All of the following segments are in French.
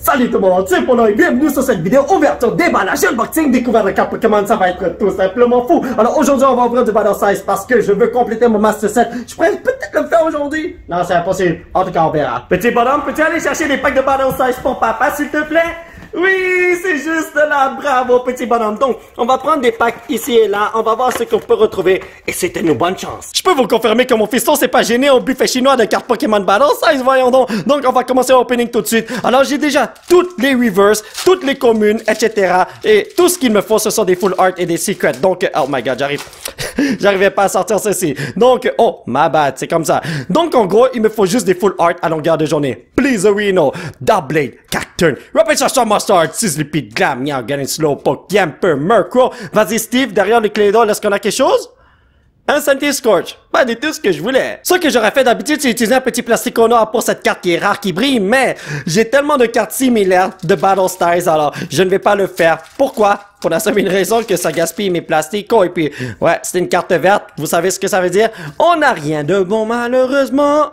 Salut tout le monde, c'est Polo et bienvenue sur cette vidéo ouverture déballage unboxing découvert de carte Pokémon, ça va être tout simplement fou. Alors aujourd'hui on va ouvrir du Battle Size parce que je veux compléter mon Master Set. Je pourrais peut-être le faire aujourd'hui. Non, c'est impossible, en tout cas on verra. Petit bonhomme, peux-tu aller chercher des packs de Battle Size pour papa s'il te plaît? Oui, c'est juste là, bravo petit bonhomme. Donc, on va prendre des packs ici et là, on va voir ce qu'on peut retrouver et c'est une bonne chance. Je peux vous confirmer que mon fiston s'est pas gêné au buffet chinois de cartes Pokémon Battle Size, voyons donc. Donc, on va commencer l'opening tout de suite. Alors, j'ai déjà toutes les reverse, toutes les communes, etc. Et tout ce qu'il me faut, ce sont des full art et des secrets. Donc, oh my god, j'arrivais pas à sortir ceci. Donc, oh, my bad, c'est comme ça. Donc, en gros, il me faut juste des full art à longueur de journée. Blizzarino, Doublade, Cacturne, Repetition Mustard, Sizzlipede, Glam, Meow, Garin, Slowpoke, Yamper, Murkrow. Vas-y, Steve, derrière le clé d'or, est-ce qu'on a quelque chose? Un Sentry Scorch. Pas du tout ce que je voulais. Ce que j'aurais fait d'habitude, c'est utiliser un petit plastique au noir pour cette carte qui est rare, qui brille, mais j'ai tellement de cartes similaires de Battle Styles, alors je ne vais pas le faire. Pourquoi? Pour la seule raison que ça gaspille mes plastiques. Oh, et puis, ouais, c'est une carte verte. Vous savez ce que ça veut dire? On n'a rien de bon, malheureusement.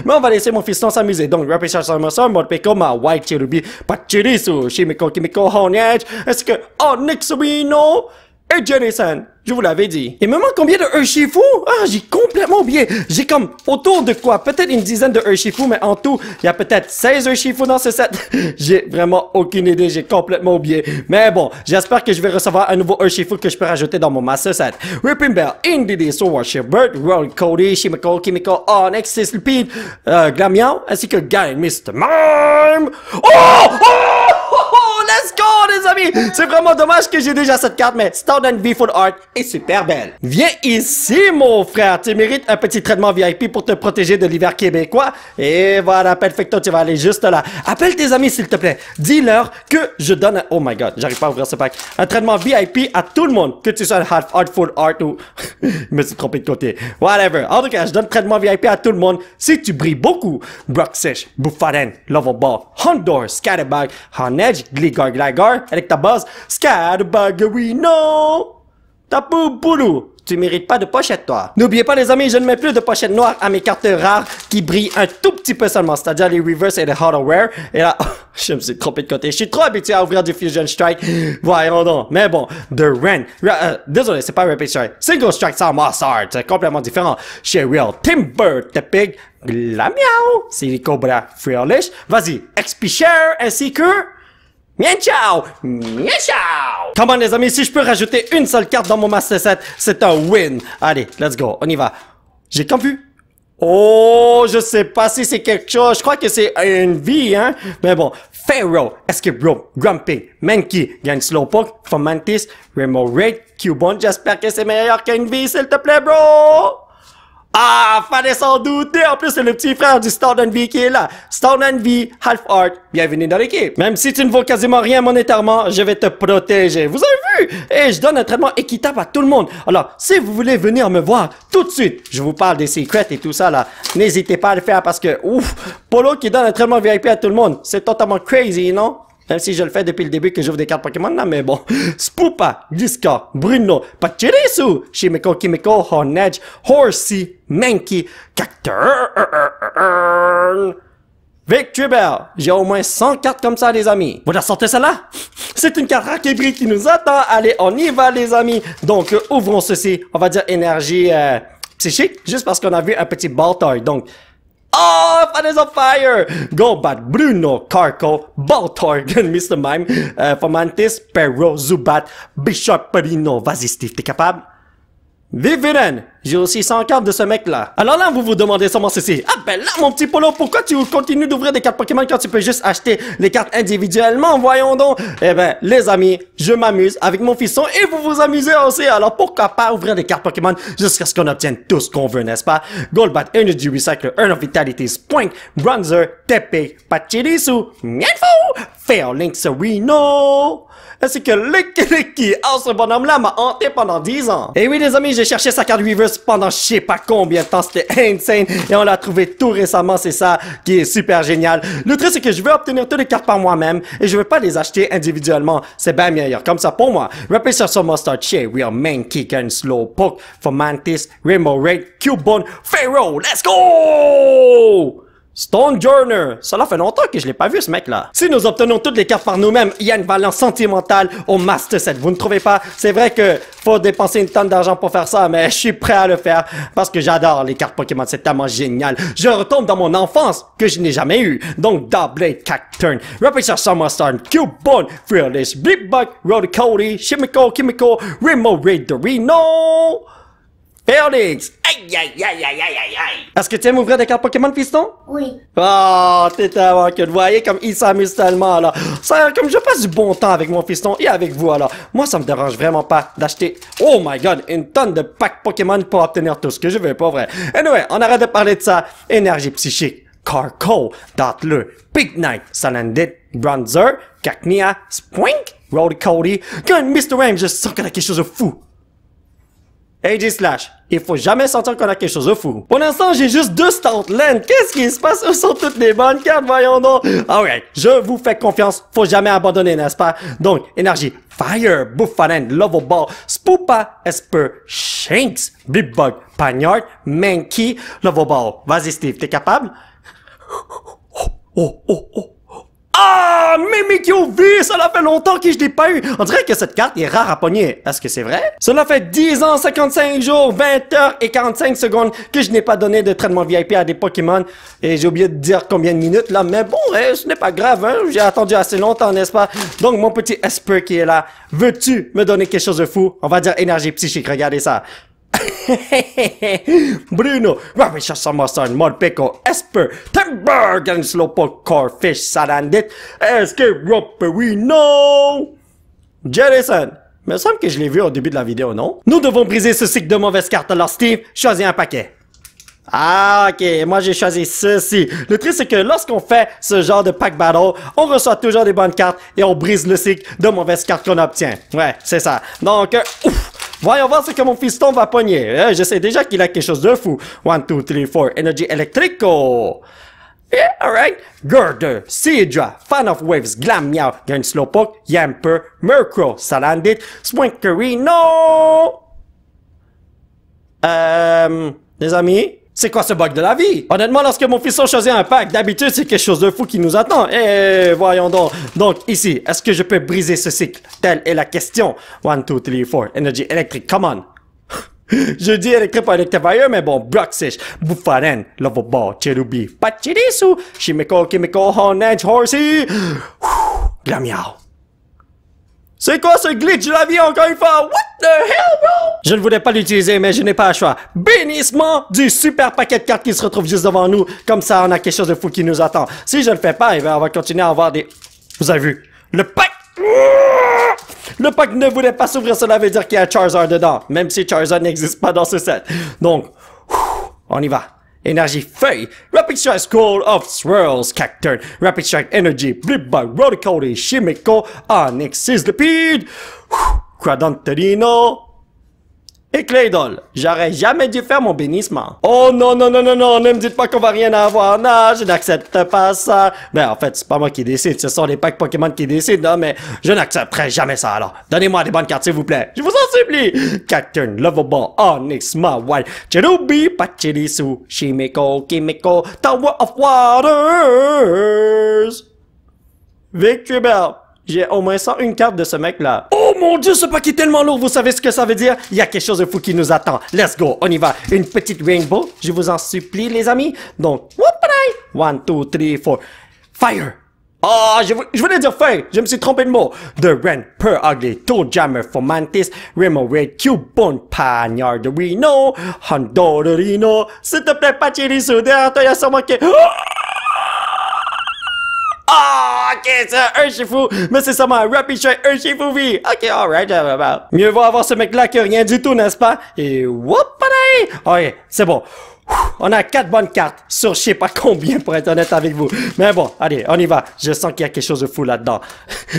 Mais on va laisser mon fiston s'amuser. Donc, Repetition Mustard, Morpeko, ma White Cherubi, Pachirisu, Shimiko, Kimiko, Honedge. Est-ce que Onyx Reno et Jenny-san, je vous l'avais dit. Il me manque combien de Urshifu? Ah, j'ai complètement oublié. J'ai comme autour de quoi? Peut-être une dizaine de Urshifu, mais en tout, il y a peut-être 16 Urshifu dans ce set. J'ai vraiment aucune idée, j'ai complètement oublié. Mais bon, j'espère que je vais recevoir un nouveau Urshifu que je peux rajouter dans mon Master Set. Ripping Bell, Indeedee, Sword Bird, Roll Cody, Shimiko, Kimiko, Onyx, Sizzlipede, Glamiao, ainsi que Guy, Mr. Mime. Let's go, les amis! C'est vraiment dommage que j'ai déjà cette carte, mais Stone and V Full Art est super belle. Viens ici, mon frère. Tu mérites un petit traitement VIP pour te protéger de l'hiver québécois. Et voilà, perfecto, tu vas aller juste là. Appelle tes amis, s'il te plaît. Dis-leur que je donne un... Oh my god, j'arrive pas à ouvrir ce pack. Un traitement VIP à tout le monde. Que tu sois un half art, full art ou... je me suis trompé de côté. Whatever. En tout cas, je donne un traitement VIP à tout le monde. Si tu brilles beaucoup. Broxfish, Buffaren, Lovable, Hondor, Scatterbug, Honedge, Gligar, Electabuzz, Scatterbuggerino, Tapu Bulu. Tu mérites pas de pochette, toi. N'oubliez pas, les amis, je ne mets plus de pochette noire à mes cartes rares qui brillent un tout petit peu seulement, c'est-à-dire les Reverse et les Hollow Rare. Et là, je me suis trompé de côté. Je suis trop habitué à ouvrir du Fusion Strike. Voyons donc. Mais bon, The Ren. Désolé, c'est pas Rapid Strike. Single Strike sans Mossart. C'est complètement différent. Cheryl, Timber, Tepig, la Miao, c'est les Cobra Fearless. Vas-y, XP Share ainsi que... Mian ciao! Mian ciao! Come on les amis, si je peux rajouter une seule carte dans mon Master Set, c'est un win. Allez, let's go, on y va. J'ai comme vu. Oh, je sais pas si c'est quelque chose. Je crois que c'est une vie, hein. Mais bon, Pharaoh, Escape Rope, Grumpy, Mankey, gagne Slowpoke, Fomantis, Remo Raid, Cubone. J'espère que c'est meilleur qu'une vie, s'il te plaît, bro! Ah, fallait s'en douter. En plus, c'est le petit frère du Stone and V qui est là. Stone and V, Half Art, bienvenue dans l'équipe. Même si tu ne vaux quasiment rien monétairement, je vais te protéger. Vous avez vu? Et je donne un traitement équitable à tout le monde. Alors, si vous voulez venir me voir tout de suite, je vous parle des secrets et tout ça là, n'hésitez pas à le faire parce que, ouf, Polo qui donne un traitement VIP à tout le monde, c'est totalement crazy, non? Même si je le fais depuis le début que j'ouvre des cartes Pokémon là, mais bon. Spoopa, Gisca, Bruno, Pachirisu, Shimiko, Kimiko, Honedge, Horsey, Mankey, Cacturne, Victreebel. J'ai au moins 100 cartes comme ça, les amis. Vous la sortez celle-là? C'est une carte rare qui nous attend. Allez, on y va, les amis. Donc, ouvrons ceci. On va dire énergie psychique, juste parce qu'on a vu un petit Baltar. Donc, oh, Fan is on fire! Go Bad, Bruno, Carco, Baltorgan, Mr. Mime, Fomantis, Perro, Zubat, Bishop Perino. Vas-y, Steve, t'es capable? Vivien, j'ai aussi 100 cartes de ce mec-là. Alors là, vous vous demandez sûrement ceci. Ah ben là, mon petit Polo, pourquoi tu continues d'ouvrir des cartes Pokémon quand tu peux juste acheter les cartes individuellement? Voyons donc. Eh ben, les amis, je m'amuse avec mon fiston et vous vous amusez aussi. Alors pourquoi pas ouvrir des cartes Pokémon jusqu'à ce qu'on obtienne tout ce qu'on veut, n'est-ce pas? Golbat, Energy Recycler, Urn of Vitality, Spoink, Bronzer, Tepe, Pachirisu, Mienfou, Fairlink Sereno, ainsi que Licky qui, oh, ce bonhomme-là m'a hanté pendant 10 ans. Et oui, les amis, j'ai cherché sa carte Reverse pendant je sais pas combien de temps, c'était insane, et on l'a trouvé tout récemment, c'est ça qui est super génial. Le truc, c'est que je veux obtenir toutes les cartes par moi-même, et je veux pas les acheter individuellement, c'est bien meilleur, comme ça pour moi. Repetition Mustard, Cheryl, Mankey, Slowpoke, Fomantis, Rainbow Raid, Cubone, Pharaoh, let's go! Stonejourner, cela fait longtemps que je l'ai pas vu ce mec-là. Si nous obtenons toutes les cartes par nous-mêmes, il y a une valeur sentimentale au Master Set, vous ne trouvez pas? C'est vrai que faut dépenser une tonne d'argent pour faire ça, mais je suis prêt à le faire parce que j'adore les cartes Pokémon, c'est tellement génial. Je retombe dans mon enfance que je n'ai jamais eu. Donc Doublade, Cacturne, Rapidash, Summerstorm, Cubone, Fearless, Blipbug, Rhodocody, Shimiko, Kimiko, Rimo, Raidorino, Phoenix! Aïe, aïe, aïe, aïe, aïe, aïe, aïe! Est-ce que tu aimes ouvrir des cartes Pokémon, fiston? Oui. Oh, t'es tellement que vous voyez comme il s'amuse tellement, là. Ça, comme je passe du bon temps avec mon fiston et avec vous, alors. Moi, ça me dérange vraiment pas d'acheter, oh my god, une tonne de packs Pokémon pour obtenir tout ce que je veux, pas vrai? Anyway, on arrête de parler de ça. Énergie psychique, Carco, Dottler, Big Knight, Salandit, Bronzer, Cacnea, Spwink, Rhodocody, Gun, Mr. M, je sens qu'on a quelque chose de fou. AJ Slash, il faut jamais sentir qu'on a quelque chose de fou. Pour l'instant, j'ai juste 2 Stoutland. Qu'est-ce qui se passe? Où sont toutes les bonnes cartes? Voyons donc. Alright, je vous fais confiance. Faut jamais abandonner, n'est-ce pas? Donc, énergie. Fire, Buffanen, Lovable, Spoopa, Esper, Shanks, Blipbug, Pagnard, Mankey, Lovable. Vas-y, Steve, t'es capable? Oh. Ah, Mimikyu V, cela fait longtemps que je l'ai pas eu. On dirait que cette carte est rare à pogner. Est-ce que c'est vrai? Cela fait 10 ans, 55 jours, 20 heures et 45 secondes que je n'ai pas donné de traitement VIP à des Pokémon. Et j'ai oublié de dire combien de minutes là, mais bon, ce n'est pas grave, hein. J'ai attendu assez longtemps, n'est-ce pas? Donc, mon petit Esper qui est là, veux-tu me donner quelque chose de fou? On va dire énergie psychique, regardez ça. Bruno, Rapidash, Summerstorm, Molpeko, Esper, Timberg, Slowpoke, Corfish, Salandit, Escape, Roperino, Jerison. Il me semble que je l'ai vu au début de la vidéo, non? Nous devons briser ce cycle de mauvaises cartes. Alors Steve, choisis un paquet. Ah, ok, moi j'ai choisi ceci. Le truc, c'est que lorsqu'on fait ce genre de pack battle, on reçoit toujours des bonnes cartes et on brise le cycle de mauvaises cartes qu'on obtient. Ouais, c'est ça. Donc, voyons voir ce que mon fiston va pogner. Je sais déjà qu'il a quelque chose de fou. 1, 2, 3, 4, Energy Electrico. Yeah, alright. Girder, Seadra, Fan of Waves, Glam Meow, Gun Slowpoke, Yamper, Murkrow, Salandit, Swinkerino. Les amis, c'est quoi ce bug de la vie? Honnêtement, lorsque mon fiston choisit un pack, d'habitude, c'est quelque chose de fou qui nous attend. Voyons donc. Donc, ici, est-ce que je peux briser ce cycle? Telle est la question. 1, 2, 3, 4. Energy Electric, come on. Je dis électrique pas Electivire, mais bon, Broxish, Buffanen, Lovable, Cherubi, Pachirisu, Shimiko, Kimiko, Honedge, Horsey, Glamiao. C'est quoi ce glitch de la vie encore une fois? What the hell, bro? Je ne voulais pas l'utiliser, mais je n'ai pas le choix. Bénissement du super paquet de cartes qui se retrouve juste devant nous. Comme ça, on a quelque chose de fou qui nous attend. Si je ne le fais pas, eh bien, on va continuer à avoir des... Vous avez vu? Le pack... Le pack ne voulait pas s'ouvrir, cela veut dire qu'il y a Charizard dedans. Même si Charizard n'existe pas dans ce set. Donc, on y va. Énergie Feuille, Rapid Strike School of Swirls, Cacturne, Rapid Strike Energy, Blipbug, Rhodocody, Shimiko, Onix, Sizzlipede, Cradonterino et Claydol. J'aurais jamais dû faire mon bénissement. Oh non, ne me dites pas qu'on va rien avoir. Non, je n'accepte pas ça. Ben, en fait, c'est pas moi qui décide, ce sont les packs Pokémon qui décident, non, mais je n'accepterai jamais ça, alors. Donnez-moi des bonnes cartes, s'il vous plaît. Je vous en supplie. Cacturne, Lovable, Onix, Mawile, Cherubi, Pachirisu, Shimiko, Kimiko, Tower of Waters. Victory Bell. J'ai au moins 101 cartes de ce mec-là. Oh mon dieu, ce paquet est tellement lourd, vous savez ce que ça veut dire? Il y a quelque chose de fou qui nous attend. Let's go, on y va. Une petite rainbow, je vous en supplie, les amis. Donc, 1, 2, 3, 4. Fire! Oh, je voulais dire fire, je me suis trompé de mot. The Ren, Pearl Ugly, Toadjammer, Fomantis, Remo Red, Cubone, Pagnardorino, Hondorino. S'il te plaît, Pachirisu, derrière toi, il y a sûrement que... Ah, ok, c'est un Urshifu, mais c'est seulement un Rapid Strike Urshifu V. Ok, alright, mieux vaut avoir ce mec-là que rien du tout, n'est-ce pas? Et whoopadaï! Ok, c'est bon. On a 4 bonnes cartes sur je sais pas combien pour être honnête avec vous. Mais bon, allez, on y va. Je sens qu'il y a quelque chose de fou là-dedans.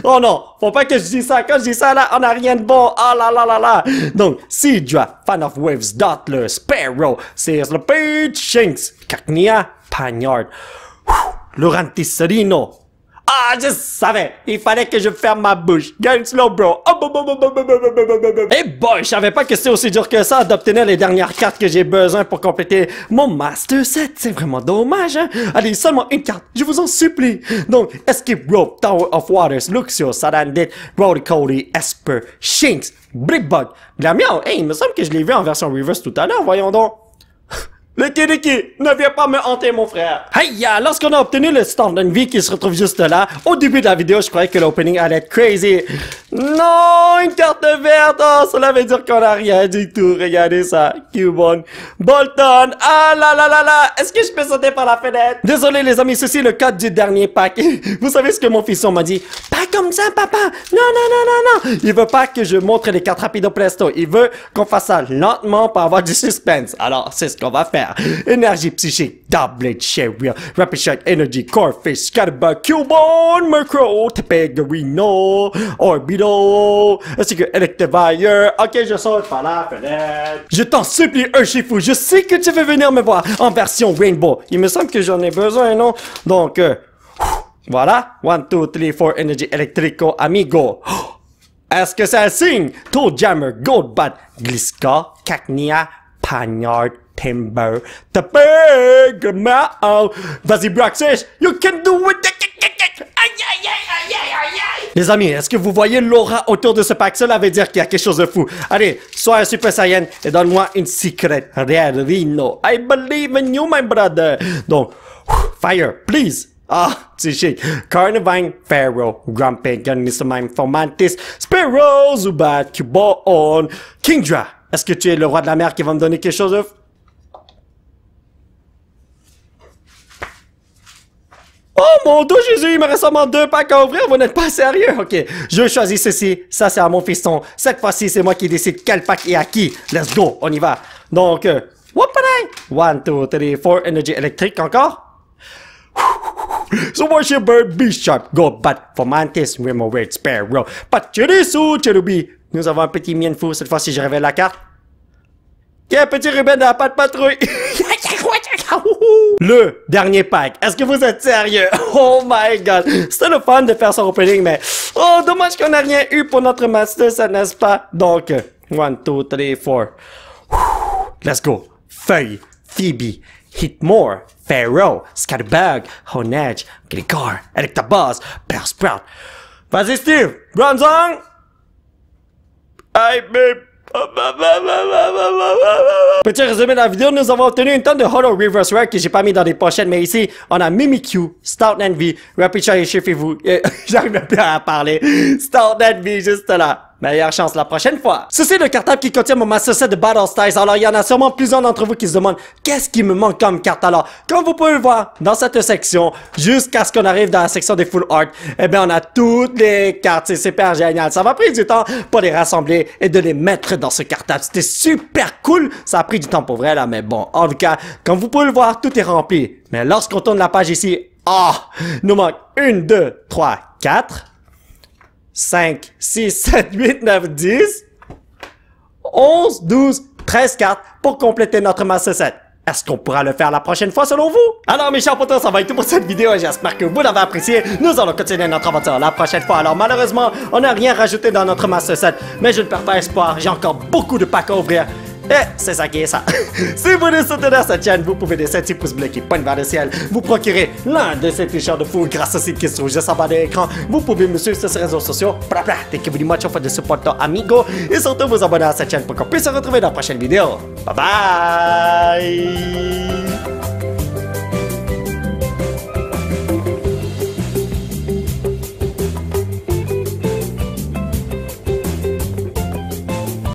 Oh non, faut pas que je dise ça. Quand je dis ça là, on a rien de bon. Ah là là là là. Donc, Seadra, Fan of Waves, Dottler, Sparrow, Sizzlipede, Shanks, Cacnea, Pagnard, Lurantis Serino, Ah, je savais! Il fallait que je ferme ma bouche. Game slow, bro. Eh boy, je savais pas que c'est aussi dur que ça d'obtenir les dernières cartes que j'ai besoin pour compléter mon Master Set. C'est vraiment dommage, hein? Allez, seulement une carte, je vous en supplie. Donc, Escape Rope, Tower of Waters, Luxio, Sarandit, Brody Cody, Esper, Shinx, Brickbug, Glamiao. Hey, il me semble que je l'ai vu en version reverse tout à l'heure, voyons donc. Le Kidiki, ne viens pas me hanter, mon frère. Hey, lorsqu'on a obtenu le stand d'envie qui se retrouve juste là, au début de la vidéo, je croyais que l'opening allait être crazy. Non, une carte verte, oh, cela veut dire qu'on a rien du tout. Regardez ça, Cubone, Bolton, ah là là là là, est-ce que je peux sauter par la fenêtre? Désolé les amis, ceci est le code du dernier pack. Vous savez ce que mon fiston m'a dit? Pas comme ça, papa. Non, non, non, non, non. Il veut pas que je montre les cartes rapido presto. Il veut qu'on fasse ça lentement pour avoir du suspense. Alors, c'est ce qu'on va faire. Énergie psychique, Double Chariot, Rapid Shock, Energy, Corfish, Scatterbug, Cubone, Murkrow, Tepegarino, Orbital, ainsi que Electivire. Ok, je saute par la fenêtre. Je t'en supplie, Urshifu, je sais que tu veux venir me voir en version Rainbow. Il me semble que j'en ai besoin, non? Donc, voilà. 1, 2, 3, 4, Energy Electrico, Amigo. Est-ce que c'est un signe? Toe Jammer, Goldbat, Gliscor, Cacnea, Pagnard, Timber, Tepegamao. Vas-y, Broxis, you can do it. Les amis, est-ce que vous voyez l'aura autour de ce pack? Cela veut dire qu'il y a quelque chose de fou. Allez, sois un Super Saiyan et donne-moi une secret Rare Rhino. I believe in you, my brother. Donc, fire, please. Ah, c'est chic. Carnivine, Pharaoh, Grumpy, Gunnismime, Fomantis, Spearow, Zubat, Cubone, Kingdra. Est-ce que tu es le roi de la mer qui va me donner quelque chose de... Oh mon Dieu Jésus, il me reste seulement 2 packs à ouvrir, vous n'êtes pas sérieux? Ok, je choisis ceci, ça c'est à mon fiston. Cette fois-ci, c'est moi qui décide quel pack est à qui. Let's go, on y va. Donc, 1, 2, 3, 4, Energy électrique encore. So Worship Bird, Beast Sharp, Goldbat, Fomantis, Remoraid, Sparrow, Pachirisu, Cherubi. Nous avons un petit Mienfou, cette fois-ci je révèle la carte. Quel petit Ruben à pas de patrouille. Le dernier pack. Est-ce que vous êtes sérieux? Oh my god. C'était le fun de faire son opening, mais... Oh, dommage qu'on n'a rien eu pour notre master, ça n'est-ce pas? Donc, 1, 2, 3, 4. Let's go. Feuille, Phoebe, Hitmore, Pharaoh, Scatterbug, Honedge, Gligor, Electabuzz, Bellsprout. Vas-y Steve, Bronzong. Hey babe. Petit résumé de la vidéo, nous avons obtenu une tonne de Holo Reverse Rare que j'ai pas mis dans des pochettes, mais ici, on a Mimikyu, Stout Envy, Rapid Shot et Shifu. J'arrive même plus à parler. Stout Envy, juste là. Meilleure chance la prochaine fois. Ceci est le cartable qui contient mon Master Set de Battle Styles. Alors, il y en a sûrement plusieurs d'entre vous qui se demandent qu'est-ce qui me manque comme carte. Alors, comme vous pouvez le voir dans cette section, jusqu'à ce qu'on arrive dans la section des Full Art, eh bien, on a toutes les cartes. C'est super génial. Ça m'a pris du temps pour les rassembler et de les mettre dans ce cartable. C'était super cool. Ça a pris du temps pour vrai, là, mais bon. En tout cas, comme vous pouvez le voir, tout est rempli. Mais lorsqu'on tourne la page ici, nous manque 1, 2, 3, 4. 5, 6, 7, 8, 9, 10, 11, 12, 13 cartes pour compléter notre Master Set. Est-ce qu'on pourra le faire la prochaine fois selon vous? Alors mes chers potos, ça va être tout pour cette vidéo. J'espère que vous l'avez apprécié. Nous allons continuer notre aventure la prochaine fois. Alors malheureusement, on n'a rien rajouté dans notre Master Set. Mais je ne perds pas espoir. J'ai encore beaucoup de packs à ouvrir. Et c'est ça qui est ça. Si vous voulez soutenir cette chaîne, vous pouvez laisser un petit pouce bleu qui pointe vers le ciel. Vous procurer l'un de ces t-shirts de fou grâce au site qui se trouve juste en bas de l'écran. Vous pouvez me suivre sur ces réseaux sociaux. Thank you very much for the support, amigo. Et surtout vous abonner à cette chaîne pour qu'on puisse se retrouver dans la prochaine vidéo. Bye bye.